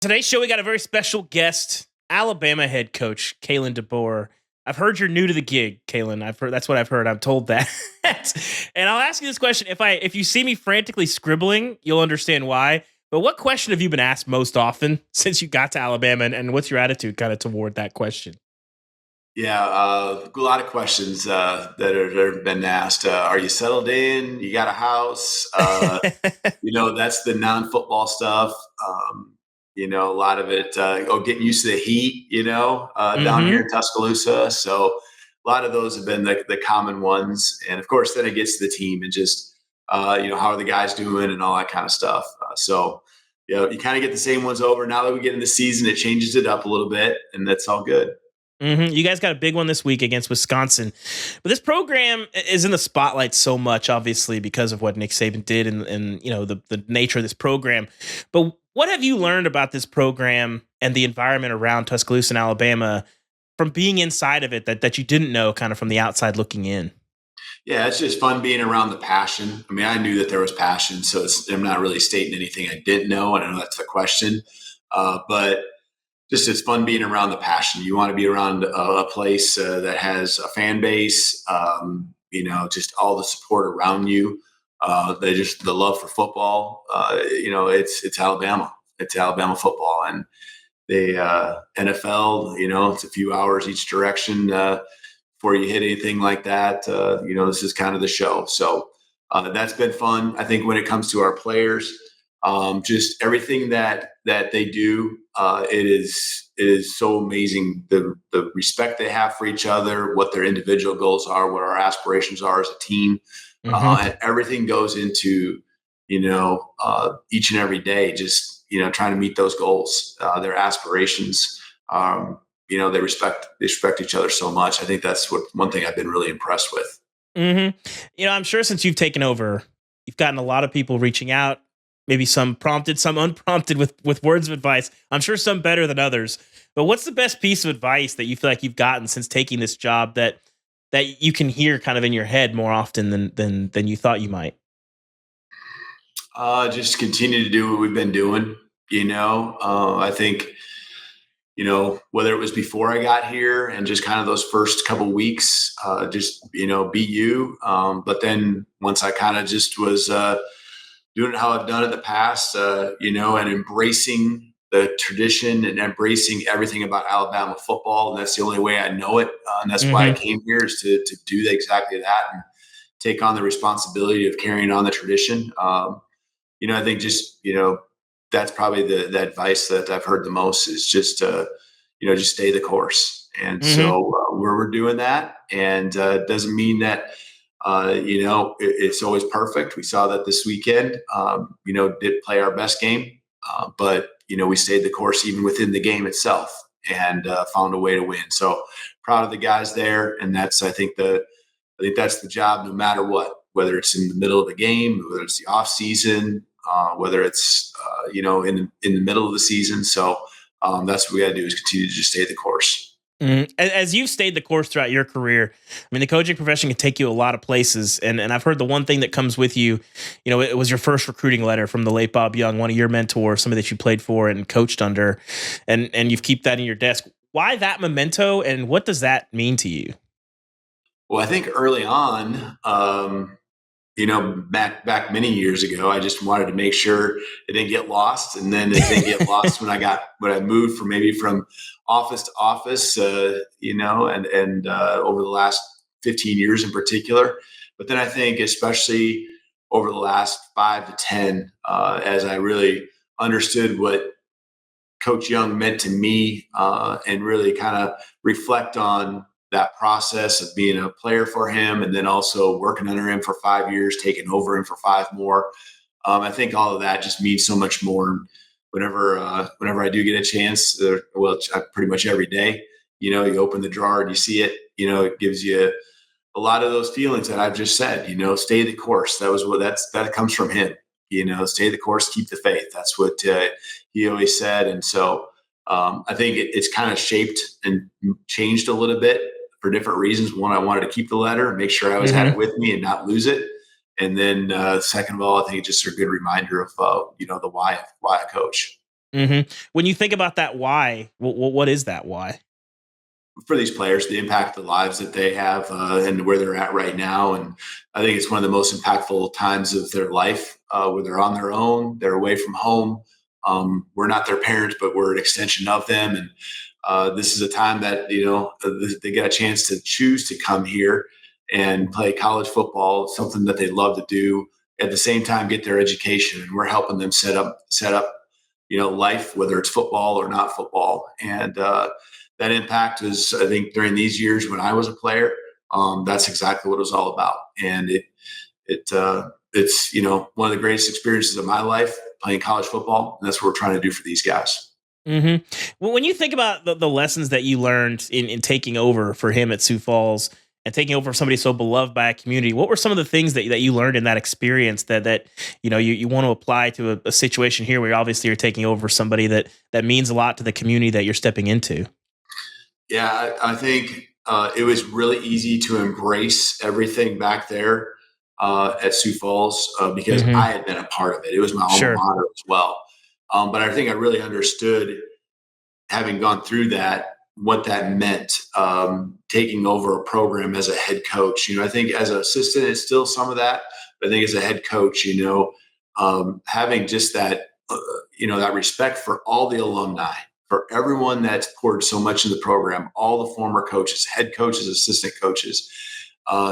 Today's show, we got a very special guest, Alabama head coach Kalen DeBoer. I've heard you're new to the gig, Kalen. I've heard that's what I've heard. I'm told that. And I'll ask you this question: if you see me frantically scribbling, you'll understand why. But what question have you been asked most often since you got to Alabama, and what's your attitude kind of toward that question? Yeah, a lot of questions that have been asked. Are you settled in? You got a house? That's the non-football stuff. A lot of it, getting used to the heat, down here Mm-hmm. in Tuscaloosa. So a lot of those have been the common ones. And of course, then it gets to the team and just, how are the guys doing and all that kind of stuff. You kind of get the same ones over. Now that we get in the season, it changes it up a little bit, and that's all good. Mm-hmm. You guys got a big one this week against Wisconsin, but this program is in the spotlight so much, obviously, because of what Nick Saban did and the nature of this program. But what have you learned about this program and the environment around Tuscaloosa and Alabama from being inside of it that you didn't know kind of from the outside looking in? Yeah, it's just fun being around the passion. I mean, I knew that there was passion, so I'm not really stating anything I didn't know, and I know that's the question. But just it's fun being around the passion. You want to be around a place that has a fan base, just all the support around you. The love for football. It's Alabama. It's Alabama football, and the NFL. It's a few hours each direction before you hit anything like that. This is kind of the show. So that's been fun. I think when it comes to our players. Just everything that they do, it is so amazing. The respect they have for each other, what their individual goals are, what our aspirations are as a team, and everything goes into each and every day. Just trying to meet those goals, their aspirations. They respect each other so much. I think that's one thing I've been really impressed with. Mm-hmm. I'm sure since you've taken over, you've gotten a lot of people reaching out. Maybe some prompted, some unprompted with words of advice. I'm sure some better than others. But what's the best piece of advice that you feel like you've gotten since taking this job that you can hear kind of in your head more often than you thought you might? Just continue to do what we've been doing. I think, whether it was before I got here and just kind of those first couple of weeks, be you. But then once I kind of just was doing it how I've done it in the past, and embracing the tradition and embracing everything about Alabama football. And that's the only way I know it. And that's why I came here is to do exactly that and take on the responsibility of carrying on the tradition. I think that's probably the advice that I've heard the most is just stay the course. And so we're doing that. And it doesn't mean that, it's always perfect. We saw that this weekend, did play our best game, but, we stayed the course even within the game itself and found a way to win. So proud of the guys there. And I think that's the job no matter what, whether it's in the middle of the game, whether it's the off season, whether it's, in the middle of the season. So that's what we got to do is continue to just stay the course. As you've stayed the course throughout your career, I mean, the coaching profession can take you a lot of places. And I've heard the one thing that comes with you, it was your first recruiting letter from the late Bob Young, one of your mentors, somebody that you played for and coached under, and you've kept that in your desk. Why that memento, and what does that mean to you? Well, I think early on, back many years ago, I just wanted to make sure it didn't get lost. And then it didn't get lost when I moved from office to office, and over the last 15 years in particular. But then I think especially over the last 5 to 10, as I really understood what Coach Young meant to me, and really kind of reflect on that process of being a player for him and then also working under him for 5 years, taking over him for 5 more. I think all of that just means so much more whenever I do get a chance, pretty much every day, you open the drawer and you see it, it gives you a lot of those feelings that I've just said, stay the course. That comes from him, stay the course, keep the faith. That's what he always said. And so I think it's kind of shaped and changed a little bit for different reasons. One, I wanted to keep the letter, make sure I always had it with me and not lose it. And then second of all, I think it's just a good reminder of, the why I coach. When you think about that, why? What is that why? For these players, the impact of the lives that they have and where they're at right now. And I think it's one of the most impactful times of their life where they're on their own, they're away from home. We're not their parents, but we're an extension of them. And this is a time that, they get a chance to choose to come here and play college football, something that they love to do. At the same time, get their education, and we're helping them set up, life, whether it's football or not football. And that impact is, I think, during these years when I was a player, that's exactly what it was all about. And it's one of the greatest experiences of my life playing college football, and that's what we're trying to do for these guys. Well, when you think about the lessons that you learned in taking over for him at Sioux Falls and taking over somebody so beloved by a community, what were some of the things that you learned in that experience that you want to apply to a situation here where obviously you're taking over somebody that means a lot to the community that you're stepping into? Yeah, I think it was really easy to embrace everything back there at Sioux Falls because I had been a part of it. It was my alma mater as well. But I think I really understood, having gone through that, what that meant, taking over a program as a head coach. I think as an assistant, it's still some of that. But I think as a head coach, having just that, that respect for all the alumni, for everyone that's poured so much in the program, all the former coaches, head coaches, assistant coaches,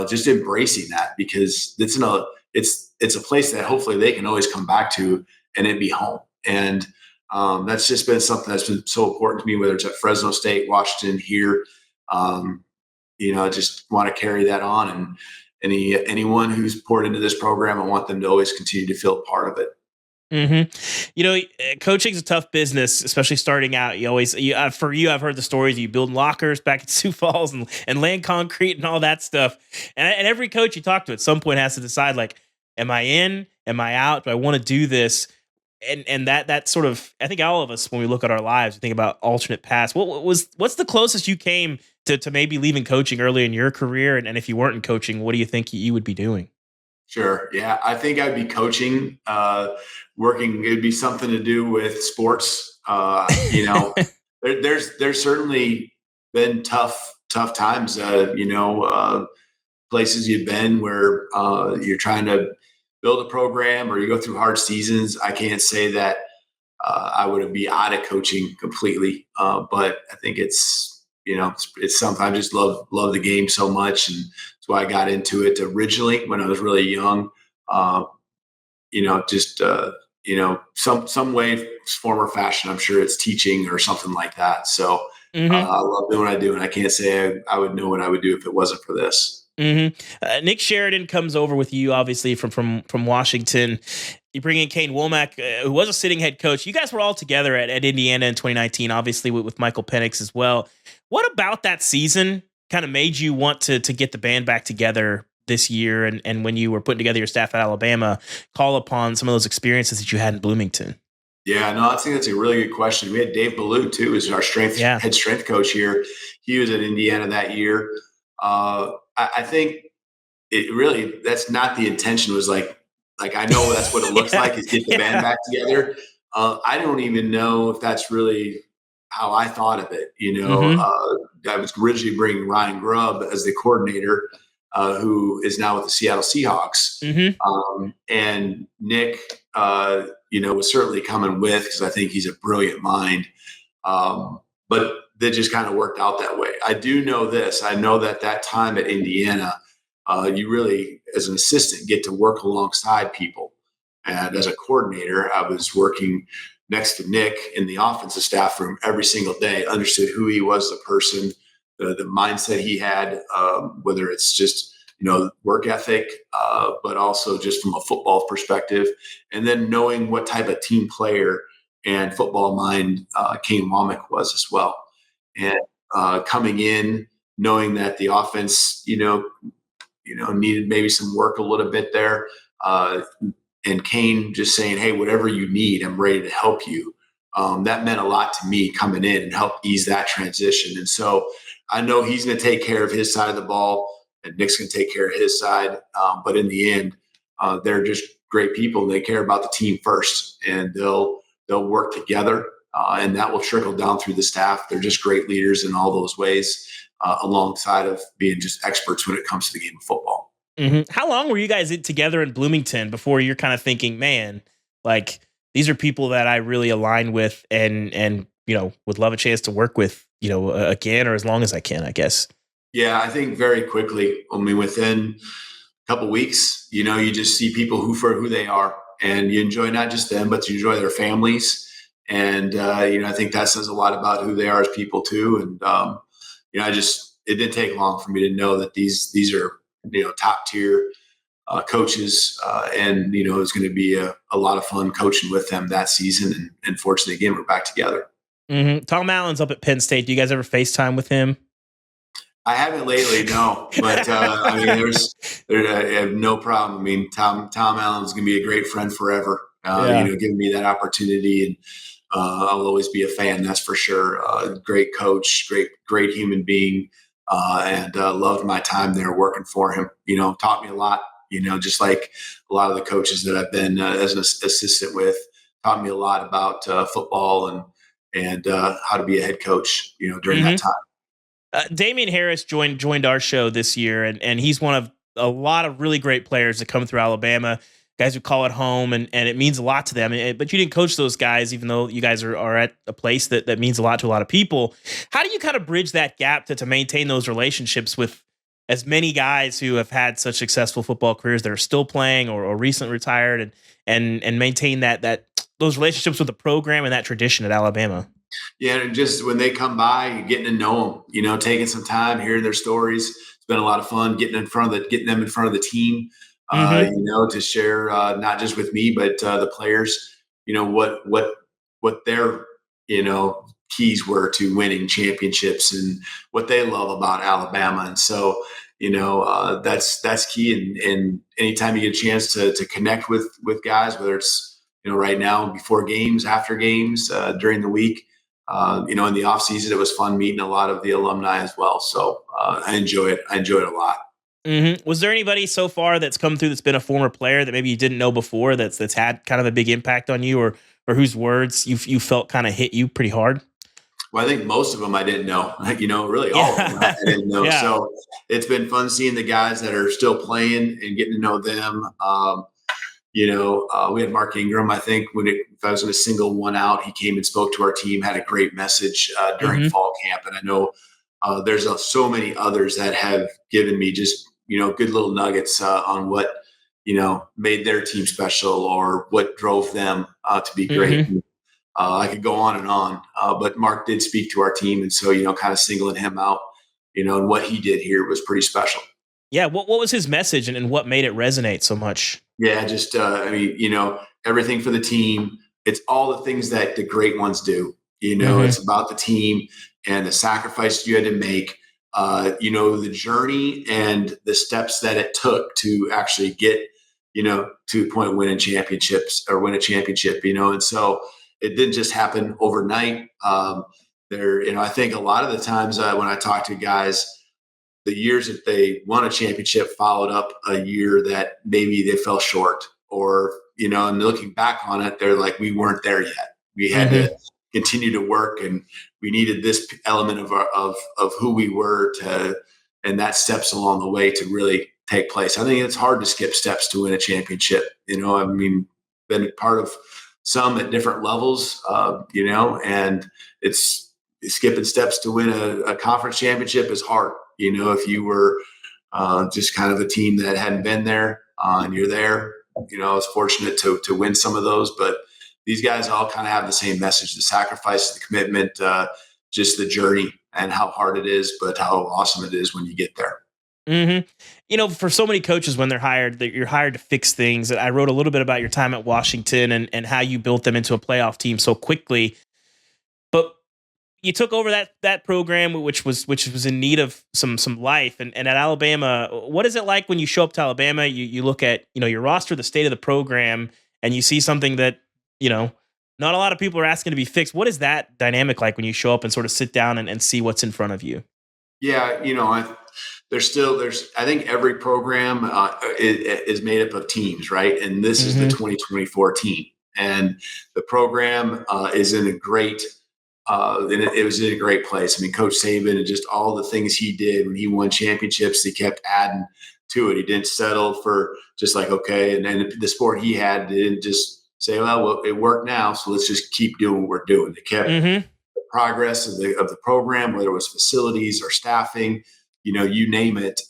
just embracing that, because it's a place that hopefully they can always come back to and it be home. And that's just been something that's been so important to me, whether it's at Fresno State, Washington, here. I just want to carry that on, and anyone who's poured into this program, I want them to always continue to feel part of it. Coaching is a tough business, especially starting out. For you, I've heard the stories of you building lockers back at Sioux Falls and laying concrete and all that stuff. And every coach you talk to at some point has to decide, like, am I in? Am I out? Do I want to do this? And that sort of, I think all of us, when we look at our lives, we think about alternate paths. What's the closest you came to maybe leaving coaching early in your career? And if you weren't in coaching, what do you think you would be doing? Sure. Yeah. I think I'd be coaching, working. It'd be something to do with sports. There's certainly been tough times, places you've been where you're trying to build a program or you go through hard seasons. I can't say that I would be out of coaching completely. But I think it's something I just love the game so much. And that's why I got into it originally when I was really young. Some way, form or fashion, I'm sure it's teaching or something like that. So I love doing what I do. And I can't say I would know what I would do if it wasn't for this. Nick Sheridan comes over with you, obviously from Washington. You bring in Kane Womack, who was a sitting head coach. You guys were all together at Indiana in 2019, obviously with Michael Penix as well. What about that season kind of made you want to get the band back together this year? And when you were putting together your staff at Alabama, call upon some of those experiences that you had in Bloomington? Yeah, no, I think that's a really good question. We had Dave Ballou too, as our head strength coach here. He was at Indiana that year. I think it really, that's not the intention. Was like I know that's what it looks like, is get the band back together. I don't even know if that's really how I thought of it. I was originally bringing Ryan Grubb as the coordinator, who is now with the Seattle Seahawks. And Nick, was certainly coming with, because I think he's a brilliant mind. But that just kind of worked out that way. I do know this. I know that time at Indiana, you really, as an assistant, get to work alongside people. And as a coordinator, I was working next to Nick in the offensive staff room every single day, understood who he was, the person, the mindset he had, whether it's just, work ethic, but also just from a football perspective. And then knowing what type of team player and football mind Kane Womack was as well. And coming in, knowing that the offense, needed maybe some work a little bit there. And Kane just saying, hey, whatever you need, I'm ready to help you. That meant a lot to me, coming in and help ease that transition. And so I know he's going to take care of his side of the ball, and Nick's going to take care of his side. But in the end, they're just great people, and they care about the team first. And they'll they'll work together, and that will trickle down through the staff. They're just great leaders in all those ways, alongside of being just experts when it comes to the game of football. Mm-hmm. How long were you guys together in Bloomington before you're kind of thinking, man, like these are people that I really align with and would love a chance to work with, again, or as long as I can, I guess. Yeah, I think very quickly. I mean, within a couple weeks, you just see people for who they are, and you enjoy not just them, but you enjoy their families. And I think that says a lot about who they are as people too. And it didn't take long for me to know that these are top tier coaches, and it's going to be a lot of fun coaching with them that season. And fortunately, again, we're back together. Mm-hmm. Tom Allen's up at Penn State. Do you guys ever FaceTime with him? I haven't lately, no. But I mean, I have no problem. I mean, Tom Allen's going to be a great friend forever. Giving me that opportunity, and I'll always be a fan. That's for sure. Great coach, great human being, and loved my time there working for him. Taught me a lot. Just like a lot of the coaches that I've been as an assistant with, taught me a lot about football and how to be a head coach. During that time. Damian Harris joined our show this year, and he's one of a lot of really great players that come through Alabama, guys who call it home, and it means a lot to them. But you didn't coach those guys, even though you guys are at a place that means a lot to a lot of people. How do you kind of bridge that gap to maintain those relationships with as many guys who have had such successful football careers that are still playing or recently retired, and maintain those relationships with the program and that tradition at Alabama? Yeah, and just when they come by, you're getting to know them, taking some time, hearing their stories. It's been a lot of fun getting them in front of the team, to share not just with me, but the players, what their, keys were to winning championships and what they love about Alabama. And so, that's key. And anytime you get a chance to connect with guys, whether it's, right now before games, after games, during the week, in the off season, it was fun meeting a lot of the alumni as well. So I enjoy it. I enjoyed it a lot. Mm-hmm. Was there anybody so far that's come through that's been a former player that maybe you didn't know before that's had kind of a big impact on you, or whose words you felt kind of hit you pretty hard? Well, I think most of them I didn't know, really all of them I didn't know. Yeah. So it's been fun seeing the guys that are still playing and getting to know them. We had Mark Ingram, I think, if I was going to single one out, he came and spoke to our team, had a great message during fall camp. And I know there's so many others that have given me just, good little nuggets on what, made their team special or what drove them to be great. Mm-hmm. I could go on and on, but Mark did speak to our team. And so, kind of singling him out, and what he did here was pretty special. Yeah. What was his message and what made it resonate so much? Yeah, just, everything for the team. It's all the things that the great ones do. Mm-hmm. It's about the team and the sacrifices you had to make, the journey and the steps that it took to actually get, to a point of winning championships or win a championship, and so it didn't just happen overnight. I think a lot of the times when I talk to guys, the years that they won a championship followed up a year that maybe they fell short, or, and looking back on it, they're like, we weren't there yet. We had to continue to work, and we needed this element of who we were and that steps along the way to really take place. I think it's hard to skip steps to win a championship. Been part of some at different levels, and it's skipping steps to win a conference championship is hard. If you were just kind of a team that hadn't been there and you're there, I was fortunate to win some of those, but these guys all kind of have the same message: the sacrifice, the commitment, just the journey and how hard it is, but how awesome it is when you get there. Mm-hmm. For so many coaches, when they're hired, you're hired to fix things. I wrote a little bit about your time at Washington and how you built them into a playoff team so quickly. But you took over that program, which was in need of some life. And at Alabama, what is it like when you show up to Alabama? You look at your roster, the state of the program, and you see something that not a lot of people are asking to be fixed. What is that dynamic like when you show up and sort of sit down and see what's in front of you? Yeah, I think every program is made up of teams, right? And this is the 2024 team. And the program is in a great it was in a great place. I mean, Coach Saban and just all the things he did when he won championships, he kept adding to it. He didn't settle for just like, okay. And then the sport he had didn't just say, well, it worked now, so let's just keep doing what we're doing. They kept the progress of the program, whether it was facilities or staffing, you name it,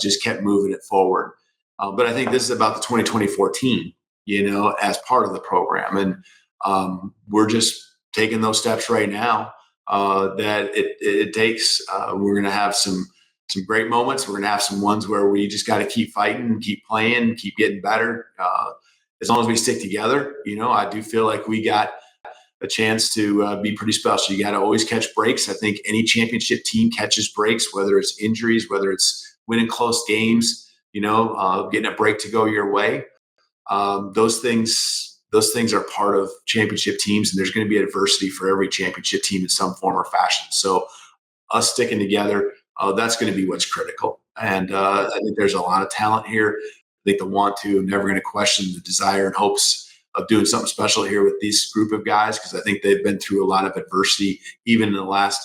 just kept moving it forward. But I think this is about the 2024 team, as part of the program. And we're just taking those steps right now that it takes. We're going to have some great moments. We're going to have some ones where we just got to keep fighting, keep playing, keep getting better. As long as we stick together, I do feel like we got a chance to be pretty special. You got to always catch breaks. I think any championship team catches breaks, whether it's injuries, whether it's winning close games, getting a break to go your way. Those things are part of championship teams, and there's going to be adversity for every championship team in some form or fashion. So us sticking together, that's going to be what's critical. And I think there's a lot of talent here. I think the want to, I'm never going to question the desire and hopes of doing something special here with this group of guys, because I think they've been through a lot of adversity, even in the last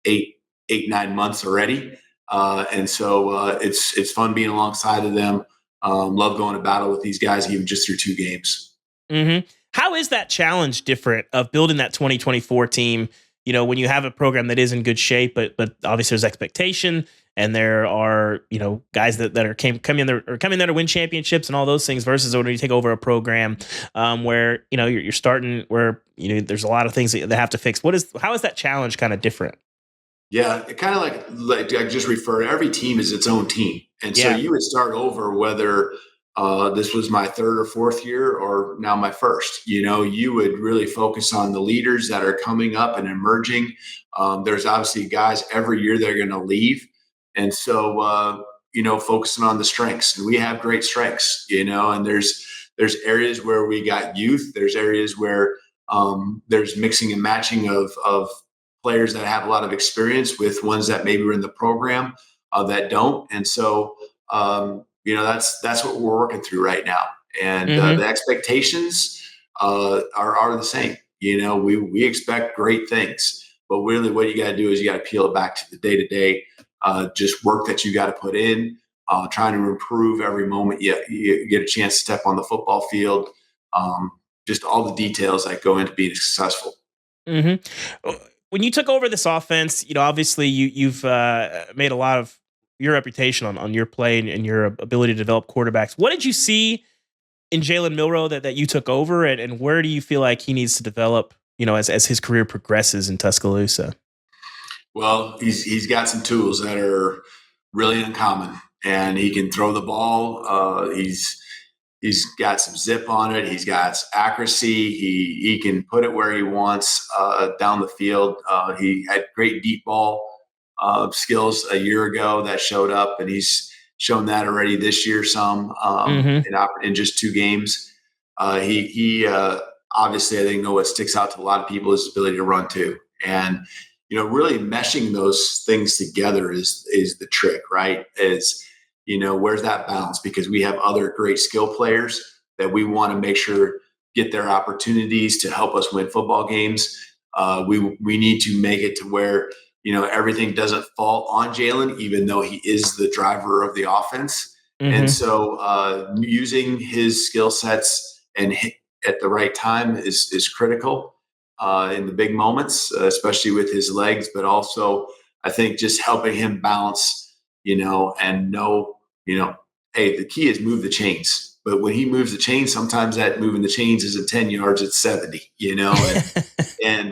9 months already. And so it's fun being alongside of them. Love going to battle with these guys, even just through 2 games. Mm-hmm. How is that challenge different of building that 2024 team? When you have a program that is in good shape, but obviously there's expectation, and there are guys that are coming there to win championships and all those things, versus when you take over a program where you're starting where there's a lot of things that they have to fix. How is that challenge kind of different? Yeah, it kind of like I just referred. Every team is its own team, and so you would start over whether this was my 3rd or 4th year or now my 1st. You would really focus on the leaders that are coming up and emerging. There's obviously guys every year that are going to leave, and so focusing on the strengths. And we have great strengths, and there's areas where we got youth. There's areas where there's mixing and matching of players that have a lot of experience with ones that maybe were in the program that don't. And so, that's what we're working through right now. And the expectations are the same. We expect great things, but really what you got to do is you got to peel it back to the day-to-day, just work that you got to put in, trying to improve every moment you get a chance to step on the football field. Just all the details that go into being successful. Mm-hmm. When you took over this offense, obviously you've made a lot of your reputation on your play and your ability to develop quarterbacks. What did you see in Jalen Milroe that you took over, and where do you feel like he needs to develop, as his career progresses in Tuscaloosa? Well, he's got some tools that are really uncommon, and he can throw the ball. He's got some zip on it. He's got accuracy. He can put it where he wants down the field. He had great deep ball skills a year ago that showed up, and he's shown that already this year some in just 2 games. He obviously, I think, what sticks out to a lot of people is his ability to run too. And really meshing those things together is the trick, right? Where's that balance? Because we have other great skill players that we want to make sure get their opportunities to help us win football games. We need to make it to where, everything doesn't fall on Jalen, even though he is the driver of the offense. Mm-hmm. And so using his skill sets and at the right time is critical in the big moments, especially with his legs, but also I think just helping him balance, and know, hey, the key is move the chains. But when he moves the chains, sometimes that moving the chains isn't 10 yards, it's 70, and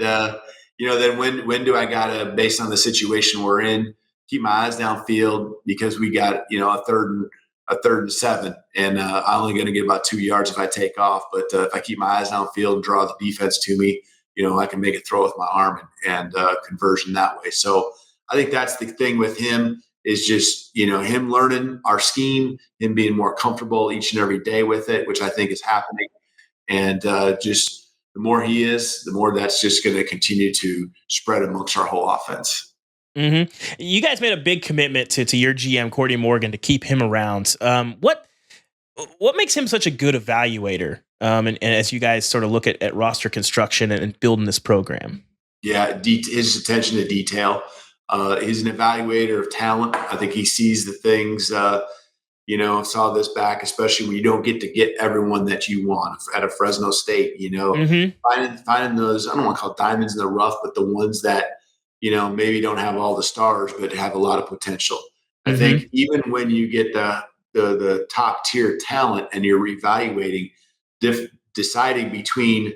then when do I gotta, based on the situation we're in, keep my eyes downfield because we got, a third and 7, and I'm only going to get about 2 yards if I take off. But if I keep my eyes downfield and draw the defense to me, I can make a throw with my arm and conversion that way. So I think that's the thing with him is just, him learning our scheme, him being more comfortable each and every day with it, which I think is happening. And just the more he is, the more that's just going to continue to spread amongst our whole offense. Mm-hmm. You guys made a big commitment to your GM, Courtney Morgan, to keep him around. What makes him such a good evaluator? and as you guys sort of look at roster construction and building this program? Yeah, his attention to detail. He's an evaluator of talent. I think he sees the things. Saw this back, especially when you don't get to get everyone that you want at a Fresno State. Finding those, I don't want to call it diamonds in the rough, but the ones that maybe don't have all the stars, but have a lot of potential. I think even when you get the top tier talent and you're reevaluating, deciding between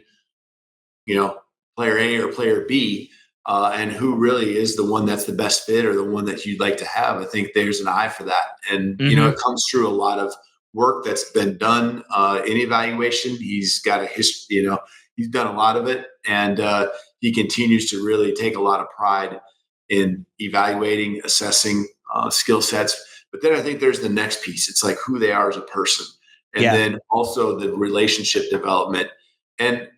player A or player B, and who really is the one that's the best fit or the one that you'd like to have. I think there's an eye for that. And, it comes through a lot of work that's been done in evaluation. He's got a history, he's done a lot of it. And he continues to really take a lot of pride in evaluating, assessing skill sets. But then I think there's the next piece. It's like who they are as a person. And then also the relationship development. And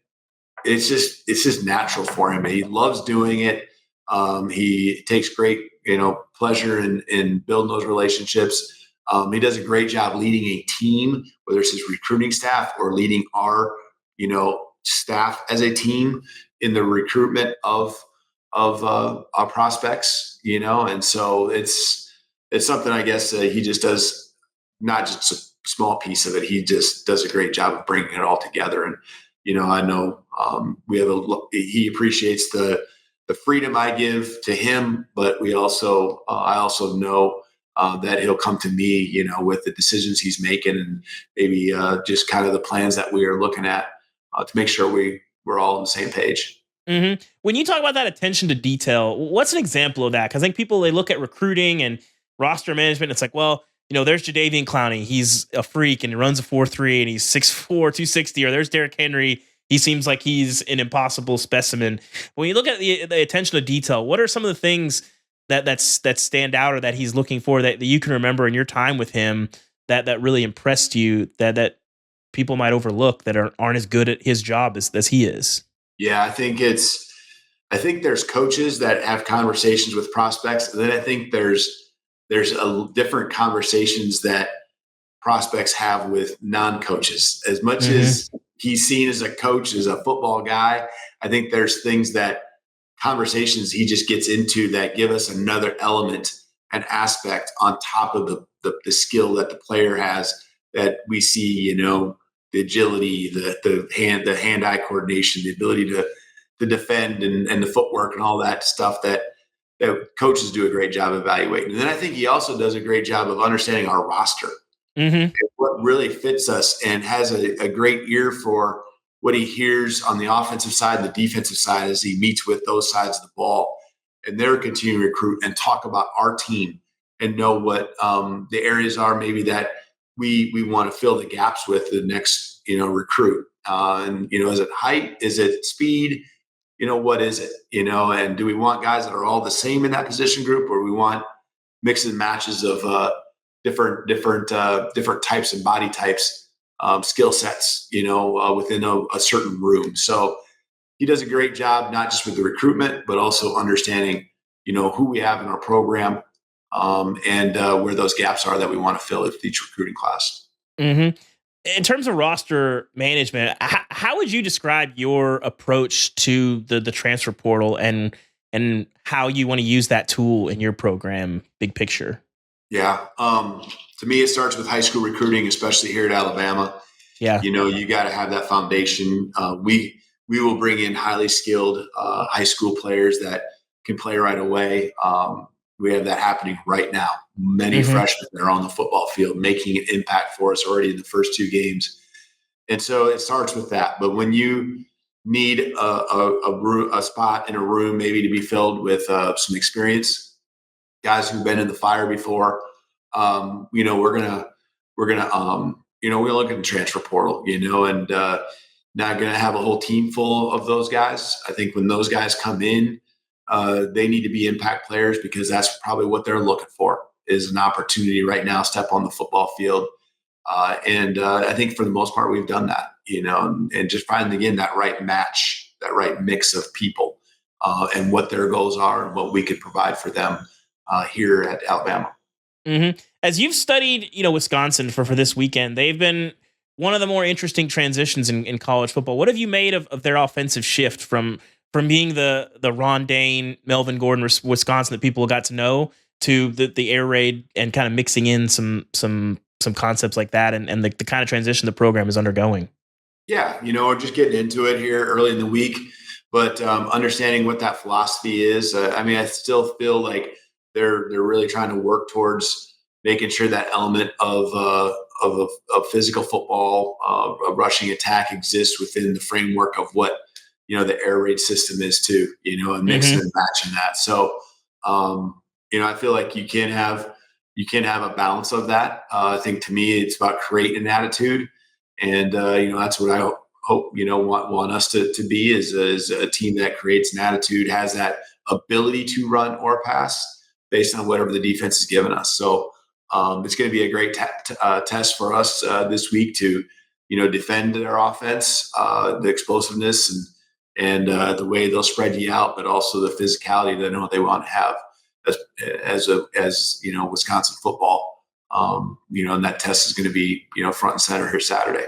it's just natural for him. He loves doing it. He takes great, pleasure in building those relationships. He does a great job leading a team, whether it's his recruiting staff or leading our, staff as a team in the recruitment of our prospects, and so it's something I guess he just does, not just a small piece of it. He just does a great job of bringing it all together. And, I know he appreciates the freedom I give to him, but I also know that he'll come to me, with the decisions he's making and maybe just kind of the plans that we are looking at to make sure we're all on the same page. Mm-hmm. When you talk about that attention to detail, what's an example of that? Because I think people, they look at recruiting and roster management. It's like, well, there's Jadeveon Clowney. He's a freak and he runs a 4.3 and he's 6'4", 260. Or there's Derrick Henry. He seems like he's an impossible specimen. When you look at the attention to detail, what are some of the things that stand out or that he's looking for that you can remember in your time with him that really impressed you that people might overlook that aren't as good at his job as he is? Yeah, I think there's coaches that have conversations with prospects, and then I think there's a different conversations that prospects have with non-coaches. As much as he's seen as a coach, as a football guy, I think there's things that conversations he just gets into that give us another element and aspect on top of the skill that the player has, that we see, the agility, the hand-eye coordination, the ability to defend and the footwork and all that stuff that coaches do a great job evaluating. And then I think he also does a great job of understanding our roster, and what really fits us, and has a great ear for what he hears on the offensive side and the defensive side as he meets with those sides of the ball. And they're continuing to recruit and talk about our team and know what the areas are maybe that we want to fill the gaps with the next, recruit. Is it height? Is it speed? What is it? And do we want guys that are all the same in that position group, or we want mixes and matches of different types and body types, skill sets, within a certain room. So he does a great job, not just with the recruitment, but also understanding, who we have in our program, and where those gaps are that we want to fill with each recruiting class. Mm-hmm. In terms of roster management, how would you describe your approach to the transfer portal and how you want to use that tool in your program, big picture? Yeah. To me, it starts with high school recruiting, especially here at Alabama. Yeah. You got to have that foundation. We will bring in highly skilled high school players that can play right away. We have that happening right now. Many freshmen that are on the football field making an impact for us already in the first 2 games. And so it starts with that. But when you need a spot in a room maybe to be filled with some experience, guys who've been in the fire before, we're gonna we look at the transfer portal, and not gonna have a whole team full of those guys. I think when those guys come in, they need to be impact players, because that's probably what they're looking for, is an opportunity right now, step on the football field. And I think for the most part, we've done that, and just finding, again, that right match, that right mix of people, and what their goals are and what we could provide for them here at Alabama. As you've studied, Wisconsin for this weekend, they've been one of the more interesting transitions in college football. What have you made of their offensive shift from being the Ron Dane, Melvin Gordon, Wisconsin that people got to know to the air raid and kind of mixing in some concepts like that and the kind of transition the program is undergoing? Yeah, we're just getting into it here early in the week, but understanding what that philosophy is. I still feel like they're really trying to work towards making sure that element of physical football, a rushing attack exists within the framework of what the air raid system is too. And mixing and matching that. So I feel like you can have a balance of that. I think to me, it's about creating an attitude. And, that's what I hope, want us to be is a team that creates an attitude, has that ability to run or pass based on whatever the defense has given us. So it's going to be a great test for us this week to, defend their offense, the explosiveness and the way they'll spread you out, but also the physicality that I know they want to have as Wisconsin football. And that test is going to be, front and center here Saturday.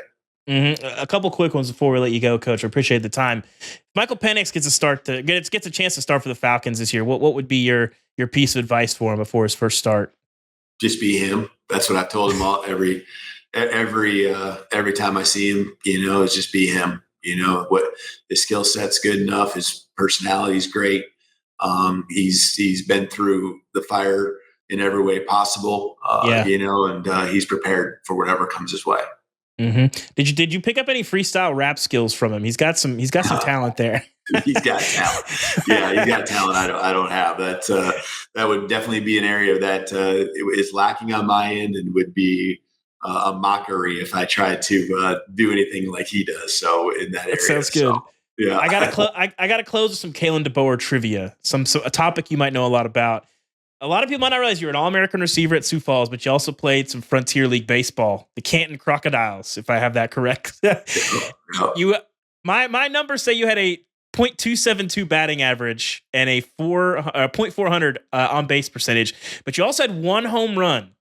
A couple quick ones before we let you go, Coach. I appreciate the time. Michael Penix gets a chance to start for the Falcons this year. What would be your piece of advice for him before his first start? Just be him. That's what I've told him all every time I see him. Is just be him. What his skill set's good enough. His personality's great. He's been through the fire in every way possible, and he's prepared for whatever comes his way. Did you pick up any freestyle rap skills from him? He's got some talent there. He's got talent. Yeah, he's got talent. I don't have that. That would definitely be an area that is lacking on my end and would be a mockery if I tried to do anything like he does. So in that area, that sounds good. So, yeah, I gotta close with some Kalen DeBoer trivia. A topic you might know a lot about. A lot of people might not realize you're an All-American receiver at Sioux Falls, but you also played some Frontier League baseball, the Canton Crocodiles, if I have that correct. My numbers say you had a .272 batting average and a .400 on base percentage, but you also had one home run.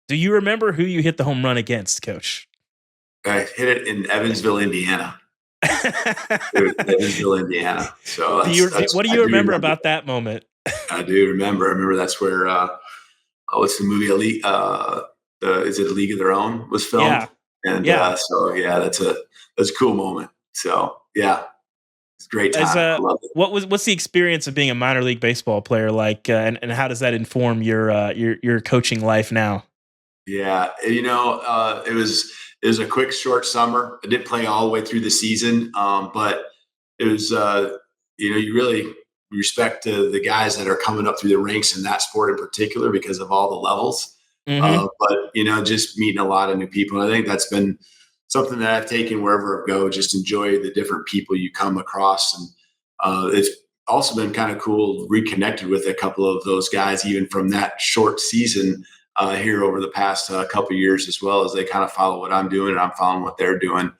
Do you remember who you hit the home run against, Coach? I hit it in Evansville, Indiana. Evansville, Indiana. So what do you remember about that moment? I do remember. I remember that's where what's the movie? Is it A League of Their Own was filmed? Yeah. And that's a cool moment. So yeah, it's a great time. I love it. What's the experience of being a minor league baseball player like, and how does that inform your coaching life now? Yeah, it was a quick, short summer. I didn't play all the way through the season, but it was you really respect to the guys that are coming up through the ranks in that sport in particular because of all the levels. But just meeting a lot of new people. And I think that's been something that I've taken wherever I go. Just enjoy the different people you come across, and it's also been kind of cool reconnected with a couple of those guys, even from that short season here over the past couple of years, as well as they kind of follow what I'm doing and I'm following what they're doing.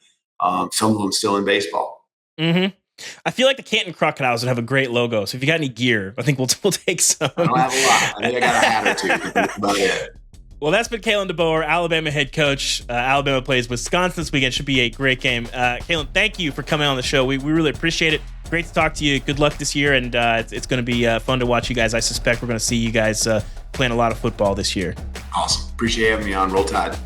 Some of them still in baseball. I feel like the Canton Crocodiles would have a great logo. So if you got any gear, I think we'll take some. I don't have a lot. I think I got a hat or two. That's about it. Well, that's been Kalen DeBoer, Alabama head coach. Alabama plays Wisconsin this weekend. Should be a great game. Kalen, thank you for coming on the show. We really appreciate it. Great to talk to you. Good luck this year, and it's going to be fun to watch you guys. I suspect we're going to see you guys playing a lot of football this year. Awesome. Appreciate having me on. Roll Tide.